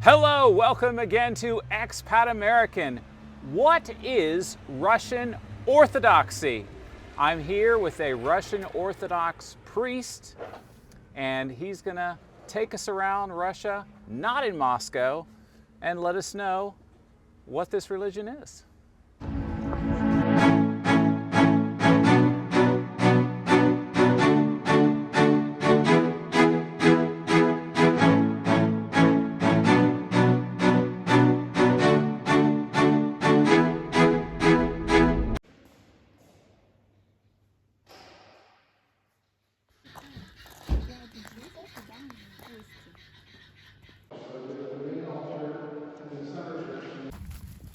Hello, welcome again to Expat American. What is Russian Orthodoxy? I'm here with a Russian Orthodox priest, and he's gonna take us around Russia, not in Moscow, and let us know what this religion is.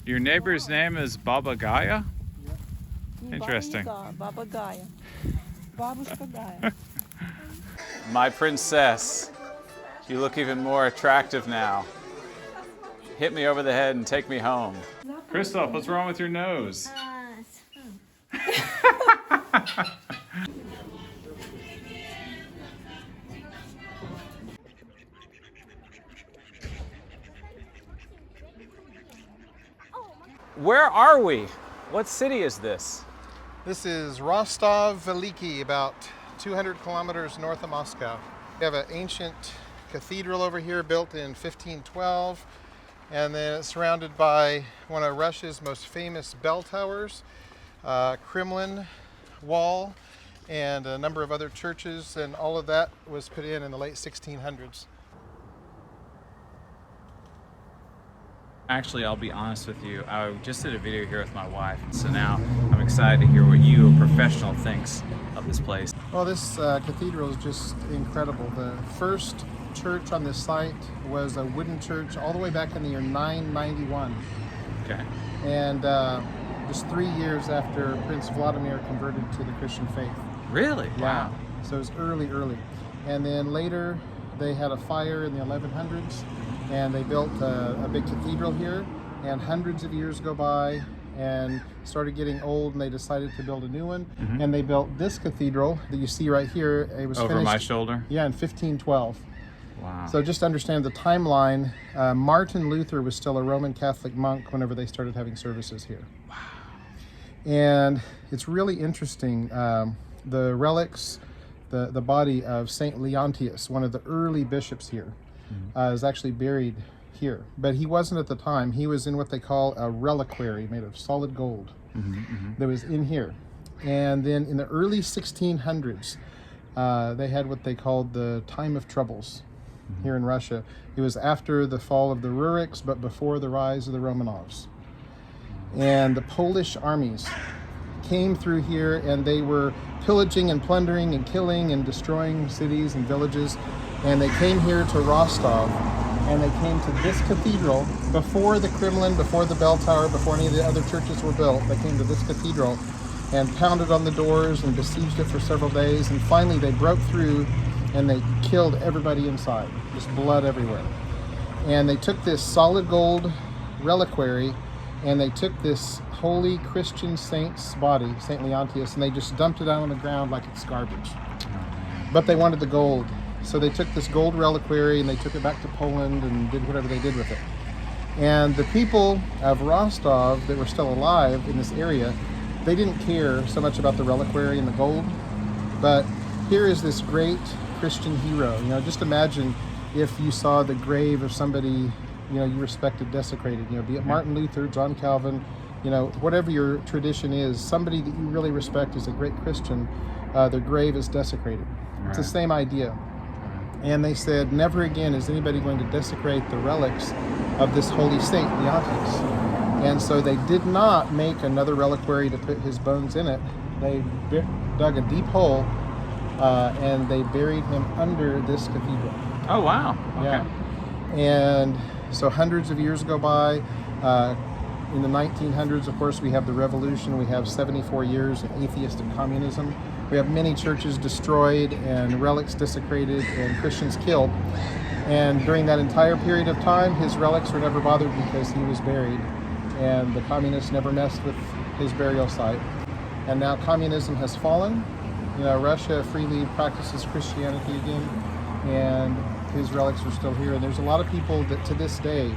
Your neighbor's name is Baba Gaya? Interesting. Baba Gaya. Babushka Gaya. My princess, you look even more attractive now. Hit me over the head and take me home. Christoph, what's wrong with your nose? Where are we? What city is this? This is Rostov Veliki, about 200 kilometers north of Moscow. We have an ancient cathedral over here built in 1512, and then it's surrounded by one of Russia's most famous bell towers, Kremlin wall, and a number of other churches, and all of that was put in the late 1600s. Actually, I'll be honest with you, I just did a video here with my wife, so now I'm excited to hear what you, a professional, thinks of this place. Well, this cathedral is just incredible. The first church on this site was a wooden church all the way back in the year 991. Okay. And just 3 years after Prince Vladimir converted to the Christian faith. Really? Yeah. Wow. So it was early. And then later they had a fire in the 1100s, and they built a big cathedral here, and hundreds of years go by and started getting old, and they decided to build a new one. Mm-hmm. And they built this cathedral that you see right here. It was over finished, my shoulder? Yeah, in 1512. Wow. So just to understand the timeline, Martin Luther was still a Roman Catholic monk whenever they started having services here. Wow. And it's really interesting. The relics, the body of Saint Leontius, one of the early bishops here, is actually buried here. But he wasn't at the time. He was in what they call a reliquary made of solid gold that was in here. And then in the early 1600s, they had what they called the Time of Troubles here in Russia. It was after the fall of the Ruriks, but before the rise of the Romanovs. And the Polish armies came through here, and they were pillaging and plundering and killing and destroying cities and villages. And they came here to Rostov, and they came to this cathedral before the Kremlin, before the bell tower, before any of the other churches were built. They came to this cathedral and pounded on the doors and besieged it for several days. And finally they broke through and they killed everybody inside, just blood everywhere. And they took this solid gold reliquary, and they took this holy Christian saint's body, Saint Leontius, and they just dumped it out on the ground like it's garbage. But they wanted the gold. So they took this gold reliquary and they took it back to Poland and did whatever they did with it. And the people of Rostov that were still alive in this area, they didn't care so much about the reliquary and the gold, but here is this great Christian hero. You know, just imagine if you saw the grave of somebody, you know, you respected desecrated, you know, be it Martin Luther, John Calvin, you know, whatever your tradition is, somebody that you really respect as a great Christian, their grave is desecrated. Right. It's the same idea. And they said, never again is anybody going to desecrate the relics of this holy saint, Leontius. And so they did not make another reliquary to put his bones in it. They dug a deep hole and they buried him under this cathedral. Oh, wow. Okay. Yeah. And so hundreds of years go by. In the 1900s, of course, we have the revolution. We have 74 years of atheistic communism. We have many churches destroyed and relics desecrated and Christians killed. And during that entire period of time, his relics were never bothered because he was buried. And the communists never messed with his burial site. And now communism has fallen. You know, Russia freely practices Christianity again. And his relics are still here. And there's a lot of people that to this day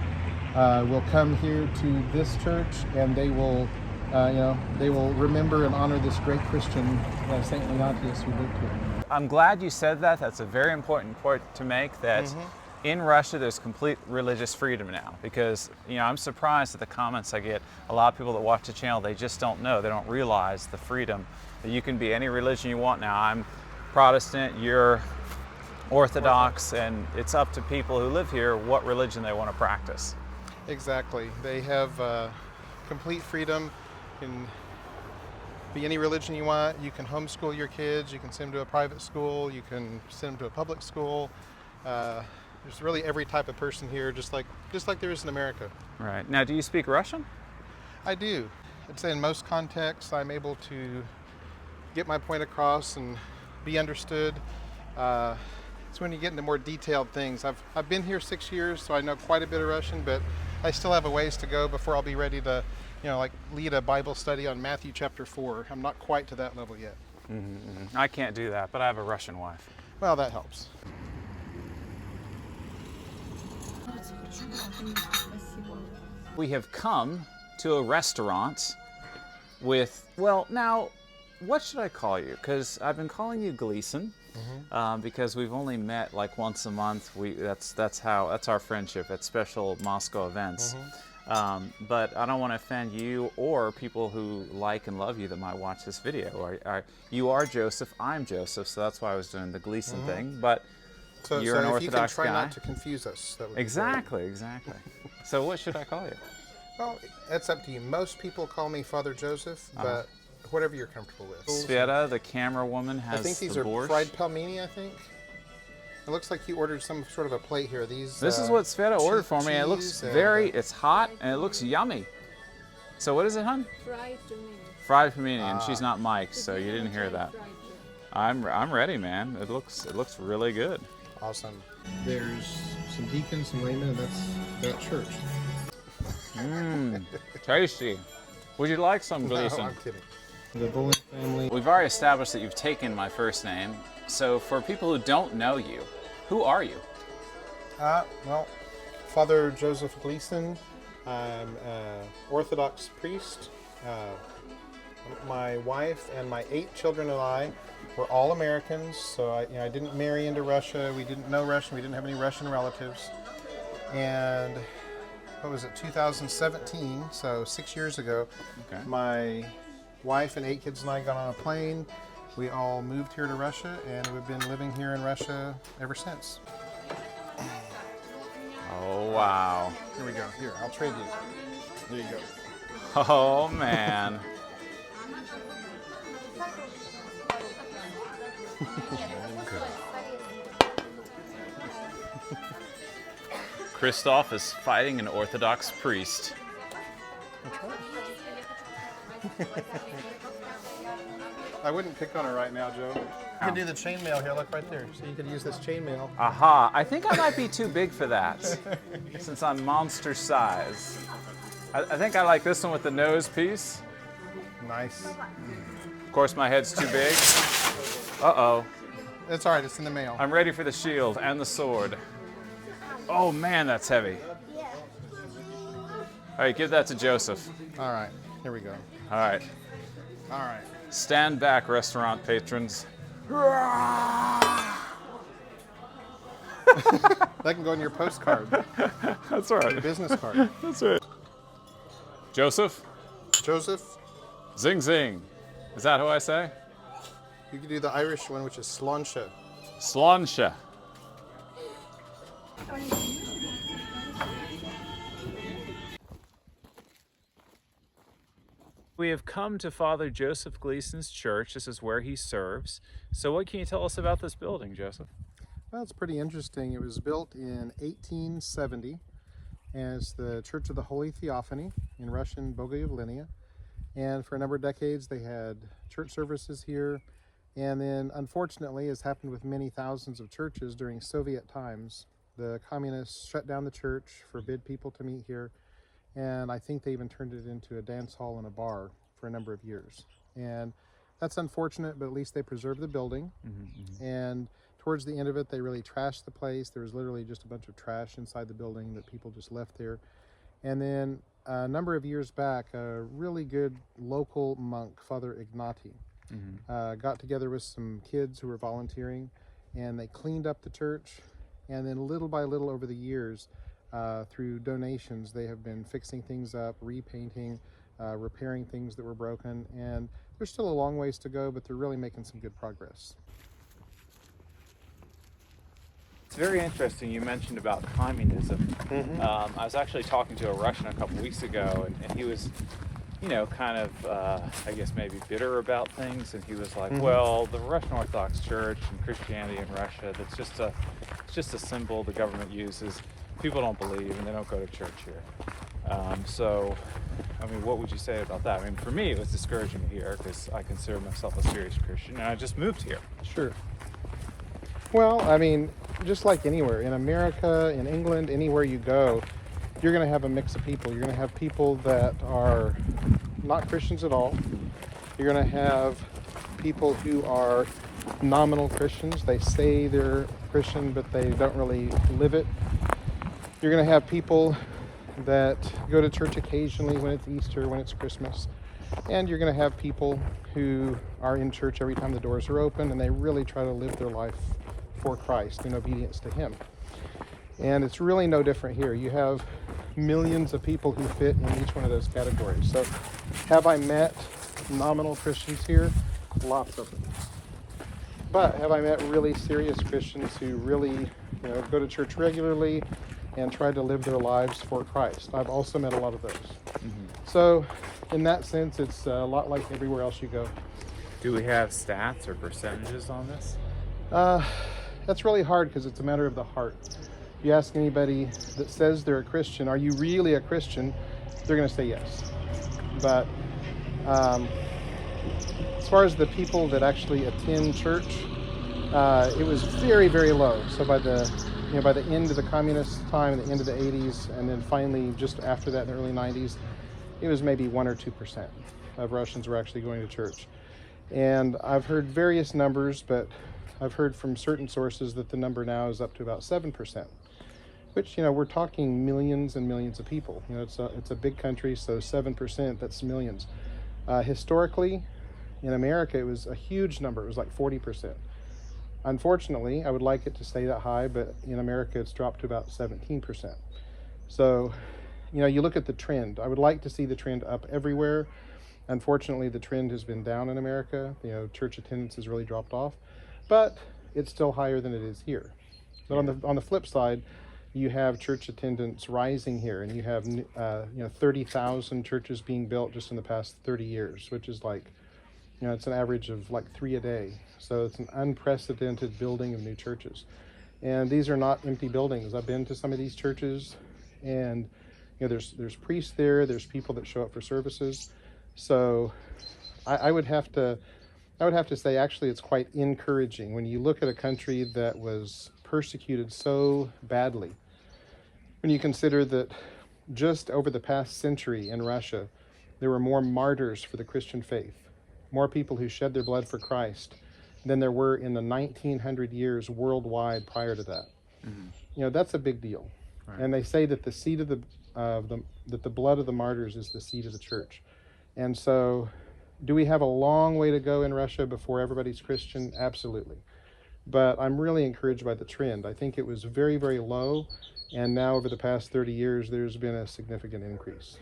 will come here to this church, and they will, they will remember and honor this great Christian, Saint Leontius, who lived here. I'm glad you said that. That's a very important point to make, that in Russia there's complete religious freedom now, because I'm surprised at the comments I get. A lot of people that watch the channel, they just don't know, they don't realize the freedom that you can be any religion you want now. I'm Protestant, you're Orthodox, and it's up to people who live here what religion they want to practice. Exactly. They have complete freedom. You can be any religion you want. You can homeschool your kids. You can send them to a private school. You can send them to a public school. There's really every type of person here, just like there is in America. Right. Now, do you speak Russian? I do. I'd say in most contexts, I'm able to get my point across and be understood. It's when you get into more detailed things. I've been here 6 years, so I know quite a bit of Russian, but I still have a ways to go before I'll be ready to, lead a Bible study on Matthew chapter 4. I'm not quite to that level yet. I can't do that, but I have a Russian wife. Well, that helps. We have come to a restaurant with, well, now, what should I call you? Because I've been calling you Gleason, because we've only met like once a month. That's our friendship at special Moscow events. But I don't want to offend you or people who like and love you that might watch this video. You are Joseph, I'm Joseph, so that's why I was doing the Gleason thing. But you're an Orthodox guy. If you can try guy. not to confuse us, that would be Exactly. So what should I call you? Well, that's up to you. Most people call me Father Joseph, but whatever you're comfortable with. Sveta, the camera woman, has I think these the are borscht. fried pelmeni, I think. It looks like you ordered some sort of a plate here. This is what Sveta ordered for me. It looks it's hot and it looks yummy. So what is it, hon? Fried pelmeni. Fried pelmeni, and she's not mic'd, so you didn't hear that. I'm ready, man. It looks really good. Awesome. There's some deacons, some laymen, and that's that church. Tasty. Would you like some, Gleason? No, I'm kidding. The Bullen family. We've already established that you've taken my first name. So for people who don't know you, who are you? Well, Father Joseph Gleason. I'm an Orthodox priest. My wife and my 8 children and I were all Americans, so I didn't marry into Russia. We didn't know Russian. We didn't have any Russian relatives. And what was it, 2017, so 6 years ago, my wife and 8 kids and I got on a plane. We all moved here to Russia, and we've been living here in Russia ever since. Oh, wow. Here we go. Here, I'll trade you. There you go. Oh, man. Christoph is fighting an Orthodox priest. That's right. I wouldn't pick on her right now, Joe. You could do the chainmail here. Look right there. So you could use this chainmail. Aha! I think I might be too big for that, since I'm monster size. I think I like this one with the nose piece. Nice. Of course, my head's too big. Uh-oh. It's all right. It's in the mail. I'm ready for the shield and the sword. Oh, man, that's heavy. All right, give that to Joseph. All right. Here we go. All right. All right. Stand back, restaurant patrons. That can go in your postcard. That's all right. Your business card. That's right. Joseph? Joseph, Zing zing. Is that who I say? you can do the Irish one, which is Sláinte. Sláinte. We have come to Father Joseph Gleason's church. This is where he serves. So what can you tell us about this building, Joseph? Well, it's pretty interesting. It was built in 1870 as the Church of the Holy Theophany, in Russian Bogayavlenia. And for a number of decades, they had church services here. And then, unfortunately, as happened with many thousands of churches during Soviet times, the communists shut down the church, forbid people to meet here. And I think they even turned it into a dance hall and a bar for a number of years. And that's unfortunate, but at least they preserved the building. And towards the end of it, they really trashed the place. There was literally just a bunch of trash inside the building that people just left there. And then a number of years back, a really good local monk, Father Ignati, got together with some kids who were volunteering, and they cleaned up the church. And then little by little over the years, through donations, they have been fixing things up, repainting, repairing things that were broken. And there's still a long ways to go, but they're really making some good progress. It's very interesting you mentioned about communism. I was actually talking to a Russian a couple weeks ago, and he was, kind of, I guess maybe bitter about things. And he was like, well, the Russian Orthodox Church and Christianity in Russia, it's just a symbol the government uses. People don't believe and they don't go to church here. So, I mean, what would you say about that? I mean, for me, it was discouraging here because I consider myself a serious Christian and I just moved here. Sure. Well, I mean, just like anywhere, in America, in England, anywhere you go, you're going to have a mix of people. You're going to have people that are not Christians at all. You're going to have people who are nominal Christians. They say they're Christian, but they don't really live it. You're going to have people that go to church occasionally when it's Easter, when it's Christmas. And you're going to have people who are in church every time the doors are open, and they really try to live their life for Christ in obedience to Him. And it's really no different here. You have millions of people who fit in each one of those categories. So have I met nominal Christians here? Lots of them. But have I met really serious Christians who really go to church regularly and try to live their lives for Christ? I've also met a lot of those. So in that sense, it's a lot like everywhere else you go. Do we have stats or percentages on this? That's really hard because it's a matter of the heart. You ask anybody that says they're a Christian, are you really a Christian? They're going to say yes. But as far as the people that actually attend church, it was very, very low. So by the end of the communist time, the end of the 80s, and then finally just after that in the early 90s, it was maybe 1 or 2% of Russians were actually going to church. And I've heard various numbers, but I've heard from certain sources that the number now is up to about 7%, which, we're talking millions and millions of people. It's a big country, so 7%, that's millions. Historically, in America, it was a huge number. It was like 40%. Unfortunately, I would like it to stay that high, but in America, it's dropped to about 17%. So, you look at the trend. I would like to see the trend up everywhere. Unfortunately, the trend has been down in America. Church attendance has really dropped off, but it's still higher than it is here. But on the flip side, you have church attendance rising here, and you have 30,000 churches being built just in the past 30 years, which is like, it's an average of like 3 a day. So it's an unprecedented building of new churches. And these are not empty buildings. I've been to some of these churches, and there's priests there, there's people that show up for services. So I would have to say actually it's quite encouraging when you look at a country that was persecuted so badly. When you consider that just over the past century in Russia, there were more martyrs for the Christian faith, more people who shed their blood for Christ than there were in the 1900 years worldwide prior to that. That's a big deal. Right. And they say that the seed of the blood of the martyrs is the seed of the church. And so, do we have a long way to go in Russia before everybody's Christian? Absolutely. But I'm really encouraged by the trend. I think it was very, very low, and now over the past 30 years, there's been a significant increase.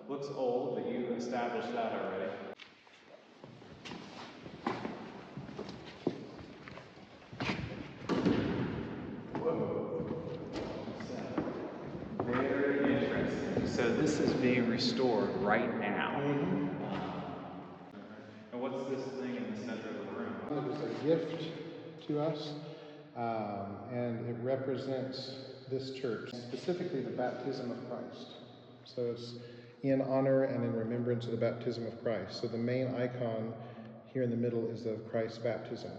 Looks old, but you established that already. Very interesting. So this is being restored right now. And what's this thing in the center of the room? It was a gift to us, and it represents this church, specifically the baptism of Christ. So it's in honor and in remembrance of the baptism of Christ. So the main icon here in the middle is of Christ's baptism.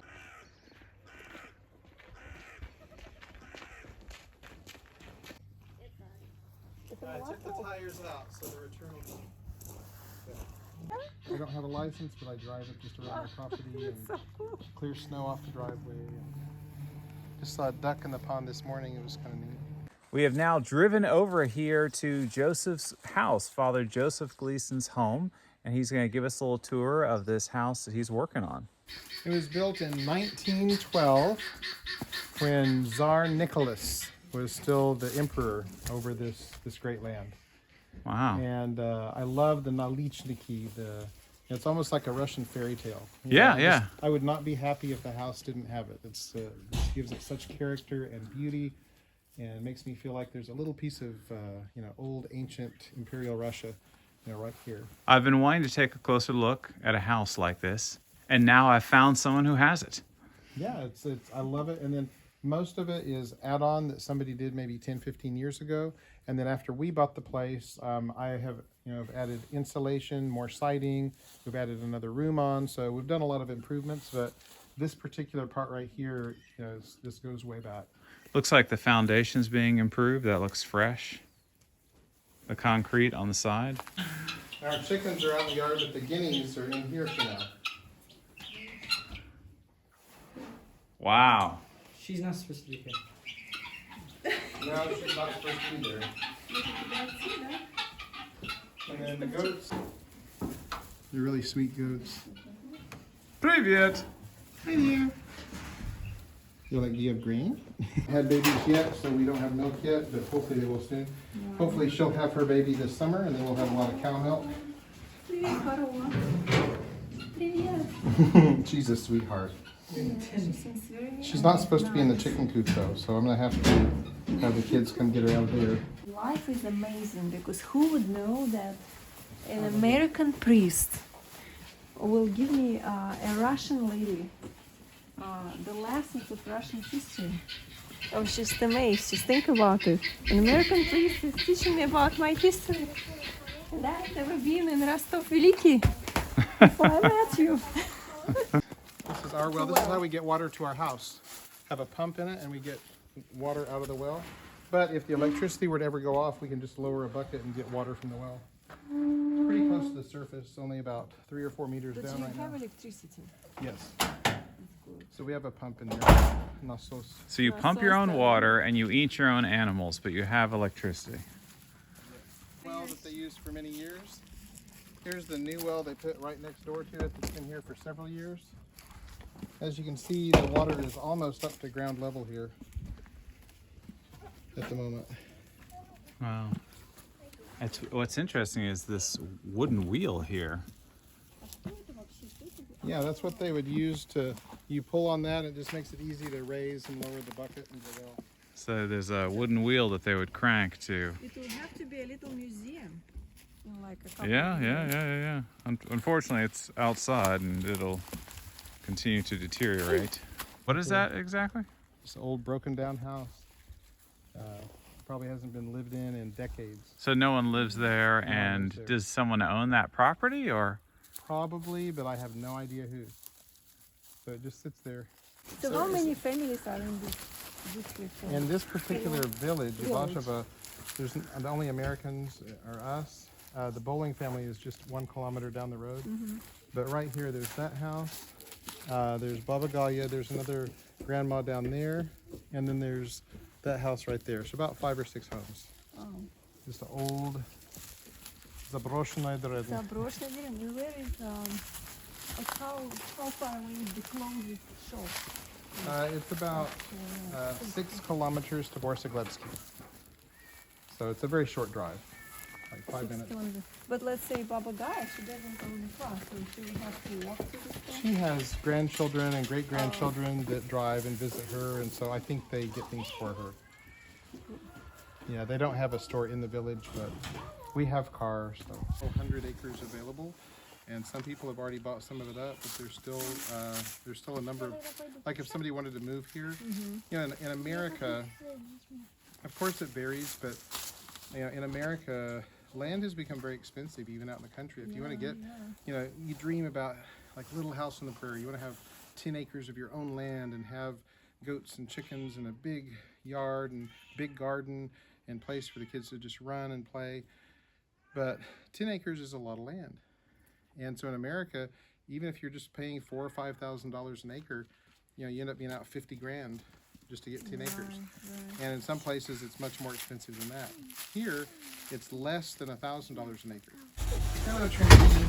The tire's out, so the return will be. I don't have a license, but I drive it just around my property and clear snow off the driveway. Just saw a duck in the pond this morning. It was kind of neat. We have now driven over here to Joseph's house, Father Joseph Gleason's home, and he's going to give us a little tour of this house that he's working on. It was built in 1912 when Tsar Nicholas was still the emperor over this great land. Wow. And I love the Nalichniki. It's almost like a Russian fairy tale. I would not be happy if the house didn't have it. It gives it such character and beauty, and makes me feel like there's a little piece of old ancient imperial Russia, right here. I've been wanting to take a closer look at a house like this, and now I've found someone who has it. Yeah, I love it. And then most of it is add-on that somebody did maybe 10, 15 years ago. And then after we bought the place, I have added insulation, more siding. We've added another room on. So we've done a lot of improvements, but this particular part right here, this goes way back. Looks like the foundation's being improved. That looks fresh. The concrete on the side. Our chickens are out in the yard, but the guineas are in here for now. Wow. She's not supposed to be here. No, she's not supposed to be there. And then the goats. They're really sweet goats. Привет. Hi there. Do you have green? Had babies yet, so we don't have milk yet, but hopefully they will soon. Yeah. Hopefully she'll have her baby this summer, and then we'll have a lot of cow milk. She's a sweetheart. She's not supposed to be in the chicken coop though, so I'm gonna have to have the kids come get her out there. Life is amazing, because who would know that an American priest will give me a Russian lady the lessons of Russian history. I was just amazed. Just think about it. An American priest is teaching me about my history. And I have never been in Rostov Veliki before I met you. This is our well. This is how we get water to our house. Have a pump in it, and we get water out of the well. But if the electricity were to ever go off, we can just lower a bucket and get water from the well. It's pretty close to the surface, only about 3 or 4 meters down right now. But you have electricity. Yes. So we have a pump in there. Nasos. So you pump your own water and you eat your own animals, but you have electricity. Well that they used for many years. Here's the new well they put right next door to it that's been here for several years. As you can see, the water is almost up to ground level here at the moment. Wow. What's interesting is this wooden wheel here. Yeah, that's what they would use you pull on that, it just makes it easy to raise and lower the bucket into the well. So there's a wooden wheel that they would crank to. It will have to be a little museum. In like a couple Yeah. Unfortunately, it's outside and it'll continue to deteriorate. What is that exactly? It's an old broken down house. Probably hasn't been lived in decades. So no one lives there, and does someone own that property, or? Probably, but I have no idea who. So it just sits there. So how many families are in this district? In this particular village, Vashava, there's the only Americans are us. The Bowling family is just 1 kilometer down the road. Mm-hmm. But right here, there's that house. There's Baba Galia. There's another grandma down there, and then there's that house right there. So about 5 or 6 homes. Oh. Just an old Zabрошенная деревня. Заброшенная деревня. Where is how far away is the closest shop? It's about 6 kilometers to Borsiglebsky. So it's a very short drive, like 5 minutes. But let's say Baba Gaya, she doesn't go any far, so she will have to walk to the store. She has grandchildren and great-grandchildren that drive and visit her, and so I think they get things for her. Yeah, they don't have a store in the village, but we have cars, so 100 acres available. And some people have already bought some of it up, but there's still a number of, like if somebody wanted to move here, in America, of course it varies, but in America, land has become very expensive, even out in the country. If you want to get, you dream about like Little House on the Prairie. You want to have 10 acres of your own land and have goats and chickens and a big yard and big garden. and place for the kids to just run and play. But 10 acres is a lot of land. And so in America, even if you're just paying $4,000 or $5,000 an acre, you end up being out 50 grand just to get 10 acres. Right. And in some places, it's much more expensive than that. Here, it's less than $1,000 an acre. Hello, Trinity.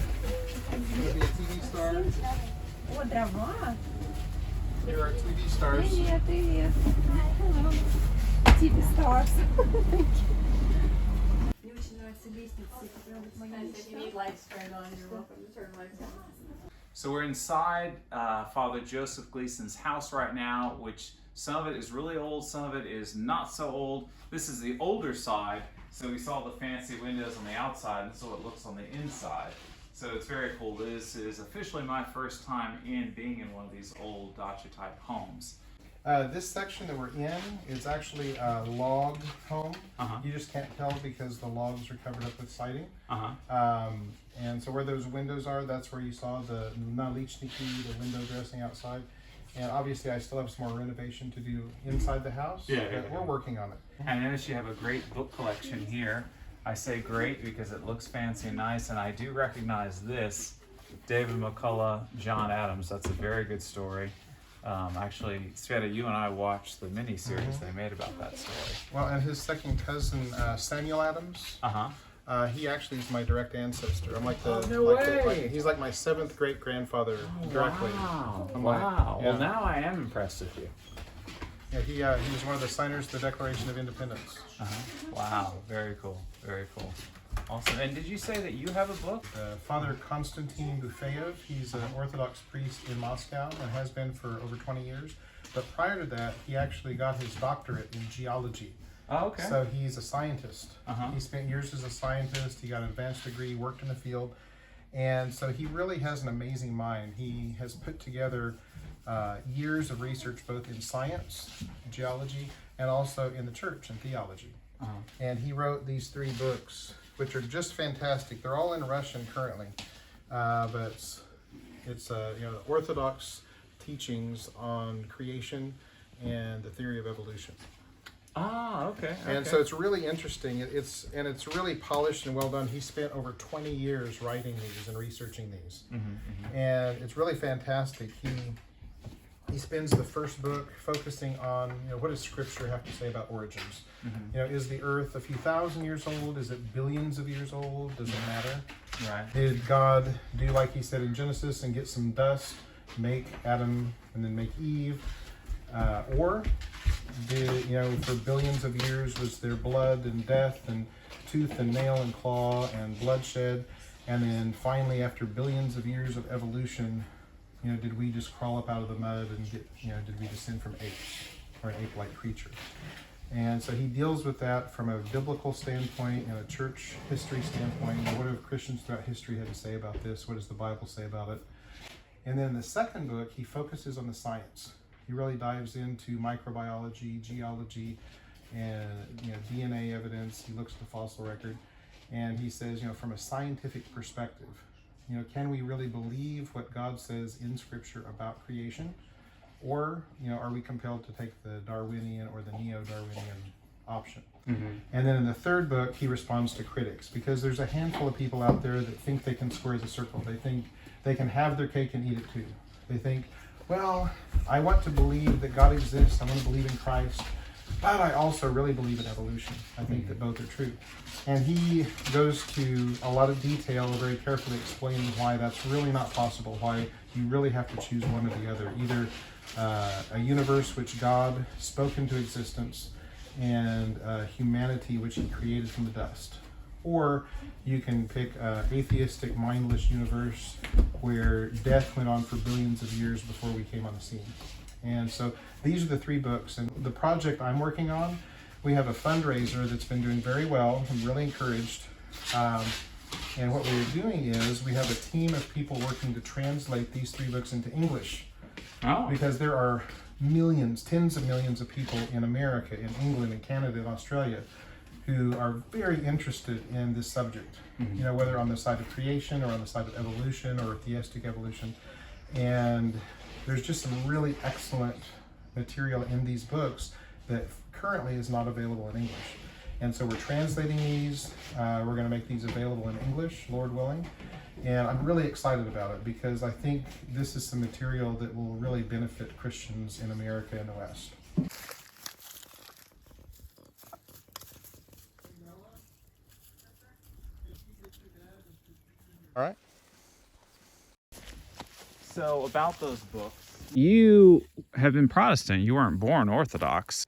You want to be a TV star? О, дрова. Here are TV stars. Привет, привет. Hello. TV stars. Thank you. Мне очень нравятся лестницы, которые вот моя If you need lights turned on, you're welcome to turn lights on. So we're inside Father Joseph Gleason's house right now, which some of it is really old, some of it is not so old. This is the older side, so we saw the fancy windows on the outside, and this is what it looks on the inside. So it's very cool. This is officially my first time being in one of these old dacha type homes. This section that we're in is actually a log home. You just can't tell because the logs are covered up with siding. And so where those windows are, that's where you saw the nalichniki, the window dressing outside. And obviously I still have some more renovation to do inside the house, but we're working on it. I notice you have a great book collection here. I say great because it looks fancy and nice, and I do recognize this, David McCullough, John Adams. That's a very good story. Actually, Sveta, you and I watched the mini-series they made about that story. Well, and his second cousin, Samuel Adams, he actually is my direct ancestor. I'm like he's like my 7th great-grandfather directly. Wow, I'm wow. Yeah. Well, now I am impressed with you. Yeah, he was one of the signers of the Declaration of Independence. Wow, very cool, very cool. Awesome. And did you say that you have a book? Father Konstantin Bufeyev, he's an Orthodox priest in Moscow and has been for over 20 years. But prior to that, he actually got his doctorate in geology. Oh, okay. So he's a scientist. He spent years as a scientist. He got an advanced degree, worked in the field. And so he really has an amazing mind. He has put together years of research both in science, geology, and also in the church and theology. And he wrote these 3 books, which are just fantastic. They're all in Russian currently, but it's the Orthodox teachings on creation and the theory of evolution. Ah, okay. And so it's really interesting. It's really polished and well done. He spent over 20 years writing these and researching these, and it's really fantastic. He spends the first book focusing on, what does Scripture have to say about origins? Is the earth a few thousand years old? Is it billions of years old? Does it matter? Right. Did God do like he said in Genesis and get some dust, make Adam and then make Eve? Or did, for billions of years was there blood and death and tooth and nail and claw and bloodshed? And then finally, after billions of years of evolution, did we just crawl up out of the mud and get, did we descend from apes or an ape-like creature? And so he deals with that from a biblical standpoint and a church history standpoint. What have Christians throughout history had to say about this? What does the Bible say about it? And then in the second book, he focuses on the science. He really dives into microbiology, geology, and DNA evidence. He looks at the fossil record, and he says, from a scientific perspective, can we really believe what God says in Scripture about creation? Or, are we compelled to take the Darwinian or the neo-Darwinian option? And then in the third book, he responds to critics, because there's a handful of people out there that think they can square the circle. They think they can have their cake and eat it too. They think, well, I want to believe that God exists, I want to believe in Christ, but I also really believe in evolution. I think that both are true. And he goes to a lot of detail, very carefully explaining why that's really not possible, why you really have to choose one or the other. Either a universe which God spoke into existence and humanity which he created from the dust. Or you can pick an atheistic, mindless universe where death went on for billions of years before we came on the scene. And so these are the 3 books. And the project I'm working on, we have a fundraiser that's been doing very well. I'm really encouraged. And what we're doing is we have a team of people working to translate these 3 books into English. Because there are millions, tens of millions of people in America, in England, in Canada, and Australia who are very interested in this subject, whether on the side of creation or on the side of evolution or theistic evolution. And there's just some really excellent material in these books that currently is not available in English. And so we're translating these. We're going to make these available in English, Lord willing. And I'm really excited about it because I think this is some material that will really benefit Christians in America and the West. All right. So about those books. You have been Protestant. You weren't born Orthodox.